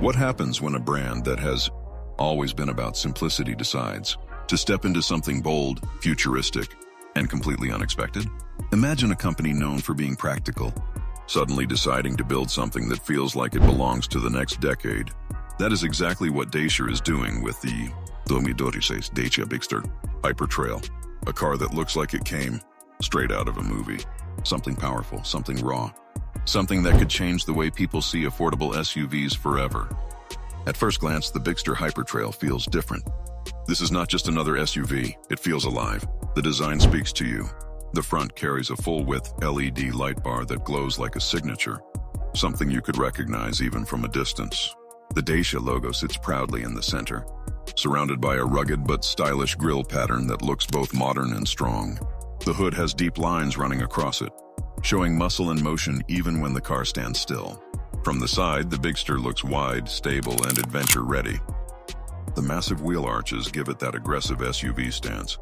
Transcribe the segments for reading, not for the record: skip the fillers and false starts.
What happens when a brand that has always been about simplicity decides to step into something bold, futuristic, and completely unexpected? Imagine a company known for being practical, suddenly deciding to build something that feels like it belongs to the next decade. That is exactly what Dacia is doing with the 2026 Dacia Bigster Hyper Trail, a car that looks like it came straight out of a movie. Something powerful, something raw, something that could change the way people see affordable SUVs forever. At first glance, the Bigster Hyper Trail feels different. This is not just another SUV, it feels alive. The design speaks to you. The front carries a full-width LED light bar that glows like a signature, something you could recognize even from a distance. The Dacia logo sits proudly in the center, surrounded by a rugged but stylish grille pattern that looks both modern and strong. The hood has deep lines running across it, showing muscle and motion even when the car stands still. From the side, the Bigster looks wide, stable, and adventure-ready. The massive wheel arches give it that aggressive SUV stance,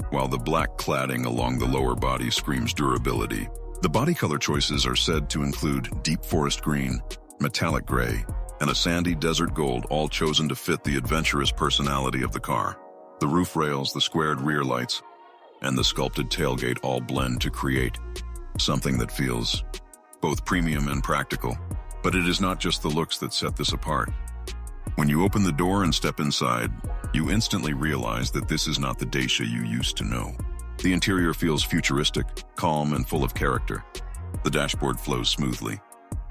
while the black cladding along the lower body screams durability. The body color choices are said to include deep forest green, metallic gray, and a sandy desert gold, all chosen to fit the adventurous personality of the car. The roof rails, the squared rear lights, and the sculpted tailgate all blend to create something that feels both premium and practical. But it is not just the looks that set this apart. When you open the door and step inside, you instantly realize that this is not the Dacia you used to know. The interior feels futuristic, calm, and full of character. The dashboard flows smoothly,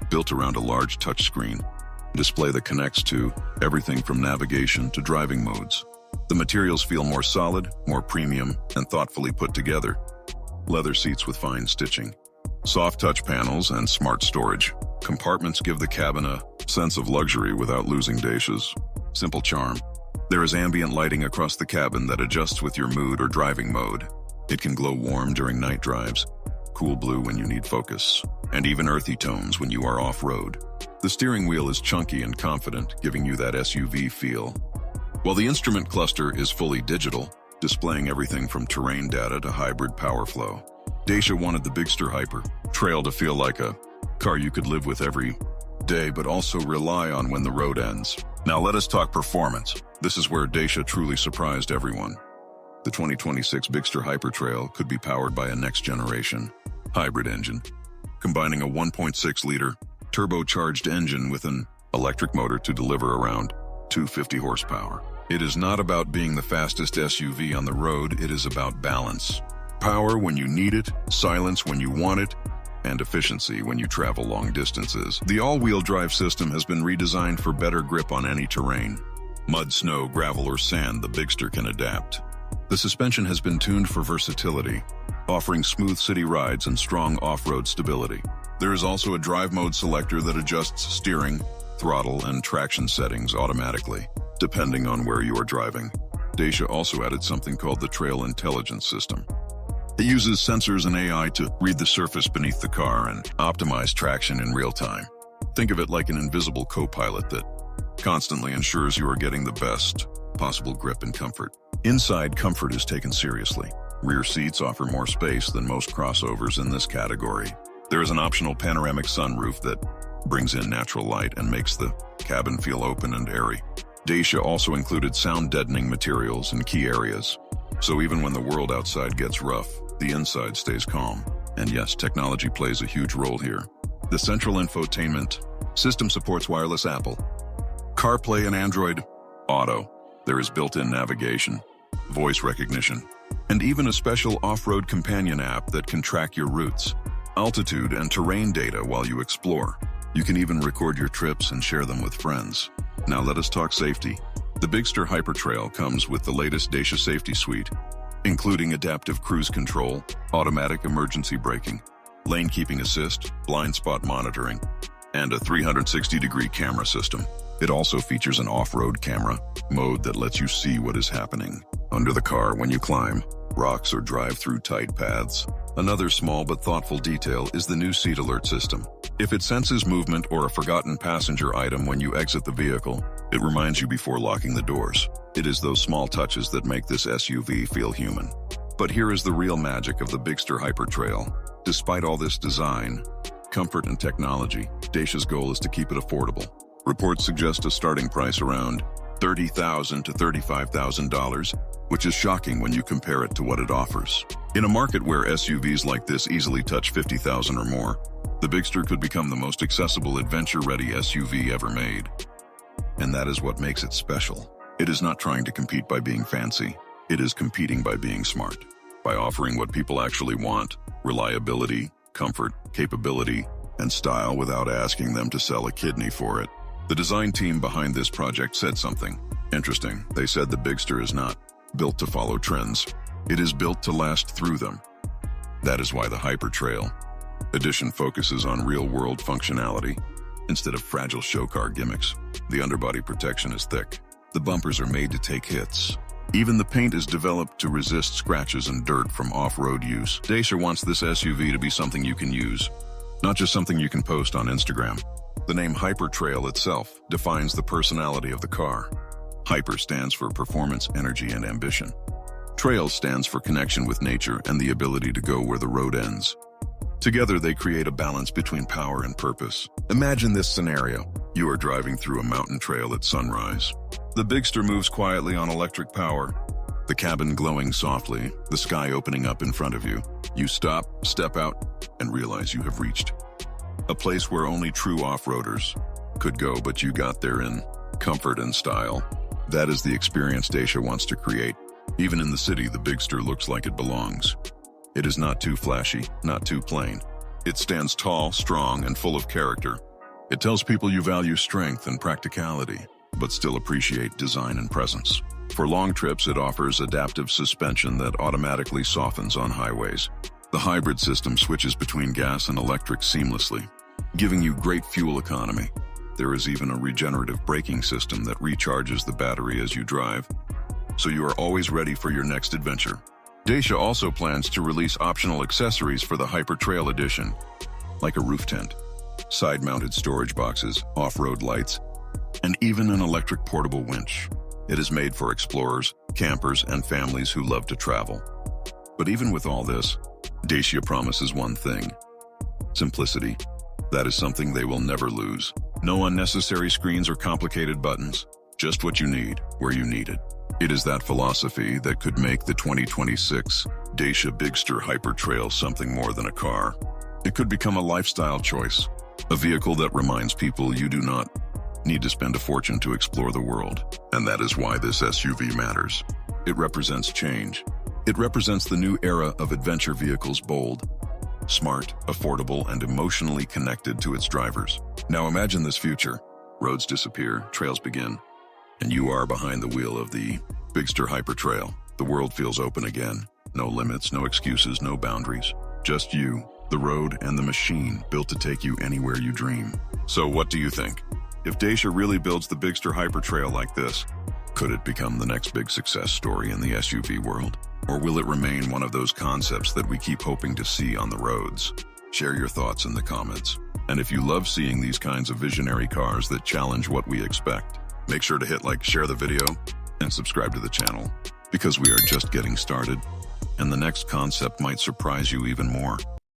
built around a large touchscreen display that connects to everything from navigation to driving modes. The materials feel more solid, more premium, and thoughtfully put together. Leather seats with fine stitching, soft touch panels, and smart storage compartments give the cabin a sense of luxury without losing Dacia's simple charm. There is ambient lighting across the cabin that adjusts with your mood or driving mode. It can glow warm during night drives, cool blue when you need focus, and even earthy tones when you are off-road. The steering wheel is chunky and confident, giving you that SUV feel, while the instrument cluster is fully digital, displaying everything from terrain data to hybrid power flow. Dacia wanted the Bigster Hyper Trail to feel like a car you could live with every day, but also rely on when the road ends. Now let us talk performance. This is where Dacia truly surprised everyone. The 2026 Bigster Hyper Trail could be powered by a next-generation hybrid engine, combining a 1.6-liter turbocharged engine with an electric motor to deliver around 250 horsepower. It is not about being the fastest SUV on the road, it is about balance. Power when you need it, silence when you want it, and efficiency when you travel long distances. The all-wheel drive system has been redesigned for better grip on any terrain. Mud, snow, gravel, or sand, the Bigster can adapt. The suspension has been tuned for versatility, offering smooth city rides and strong off-road stability. There is also a drive mode selector that adjusts steering, throttle, and traction settings automatically, depending on where you are driving. Dacia also added something called the Trail Intelligence System. It uses sensors and AI to read the surface beneath the car and optimize traction in real time. Think of it like an invisible co-pilot that constantly ensures you are getting the best possible grip and comfort. Inside, comfort is taken seriously. Rear seats offer more space than most crossovers in this category. There is an optional panoramic sunroof that brings in natural light and makes the cabin feel open and airy. Dacia also included sound-deadening materials in key areas, so even when the world outside gets rough, the inside stays calm. And yes, technology plays a huge role here. The central infotainment system supports wireless Apple CarPlay and Android Auto. There is built-in navigation, voice recognition, and even a special off-road companion app that can track your routes, altitude, and terrain data while you explore. You can even record your trips and share them with friends. Now let us talk safety. The Bigster Hyper Trail comes with the latest Dacia safety suite, including adaptive cruise control, automatic emergency braking, lane keeping assist, blind spot monitoring, and a 360-degree camera system. It also features an off-road camera mode that lets you see what is happening under the car when you climb rocks or drive through tight paths. Another small but thoughtful detail is the new seat alert system. If it senses movement or a forgotten passenger item when you exit the vehicle, it reminds you before locking the doors. It is those small touches that make this SUV feel human. But here is the real magic of the Bigster Hyper Trail. Despite all this design, comfort, and technology, Dacia's goal is to keep it affordable. Reports suggest a starting price around $30,000 to $35,000, which is shocking when you compare it to what it offers. In a market where SUVs like this easily touch $50,000 or more, the Bigster could become the most accessible adventure-ready SUV ever made. And that is what makes it special. It is not trying to compete by being fancy. It is competing by being smart, by offering what people actually want: reliability, comfort, capability, and style without asking them to sell a kidney for it. The design team behind this project said something interesting. They said the Bigster is not built to follow trends. It is built to last through them. That is why the Hyper Trail edition focuses on real-world functionality instead of fragile show car gimmicks. The underbody protection is thick. The bumpers are made to take hits. Even the paint is developed to resist scratches and dirt from off-road use. Dacia wants this SUV to be something you can use, not just something you can post on Instagram. The name Hyper Trail itself defines the personality of the car. Hyper stands for performance, energy, and ambition. Trail stands for connection with nature and the ability to go where the road ends. Together, they create a balance between power and purpose. Imagine this scenario. You are driving through a mountain trail at sunrise. The Bigster moves quietly on electric power, the cabin glowing softly, the sky opening up in front of you. You stop, step out, and realize you have reached a place where only true off-roaders could go, but you got there in comfort and style. That is the experience Dacia wants to create. Even in the city, the Bigster looks like it belongs. It is not too flashy, not too plain. It stands tall, strong, and full of character. It tells people you value strength and practicality, but still appreciate design and presence. For long trips, it offers adaptive suspension that automatically softens on highways. The hybrid system switches between gas and electric seamlessly, giving you great fuel economy. There is even a regenerative braking system that recharges the battery as you drive, so you are always ready for your next adventure. Dacia also plans to release optional accessories for the Hyper Trail edition, like a roof tent, side-mounted storage boxes, off-road lights, and even an electric portable winch. It is made for explorers, campers, and families who love to travel. But even with all this, Dacia promises one thing: simplicity. That is something they will never lose. No unnecessary screens or complicated buttons, just what you need, where you need it. It is that philosophy that could make the 2026 Dacia Bigster Hyper Trail something more than a car. It could become a lifestyle choice, a vehicle that reminds people you do not need to spend a fortune to explore the world. And that is why this SUV matters. It represents change. It represents the new era of adventure vehicles: bold, smart, affordable, and emotionally connected to its drivers. Now imagine this future. Roads disappear, trails begin, and you are behind the wheel of the Bigster Hyper Trail. The world feels open again. No limits, no excuses, no boundaries. Just you, the road, and the machine built to take you anywhere you dream. So what do you think? If Dacia really builds the Bigster Hyper Trail like this, could it become the next big success story in the SUV world? Or will it remain one of those concepts that we keep hoping to see on the roads? Share your thoughts in the comments. And if you love seeing these kinds of visionary cars that challenge what we expect, make sure to hit like, share the video, and subscribe to the channel, because we are just getting started, and the next concept might surprise you even more.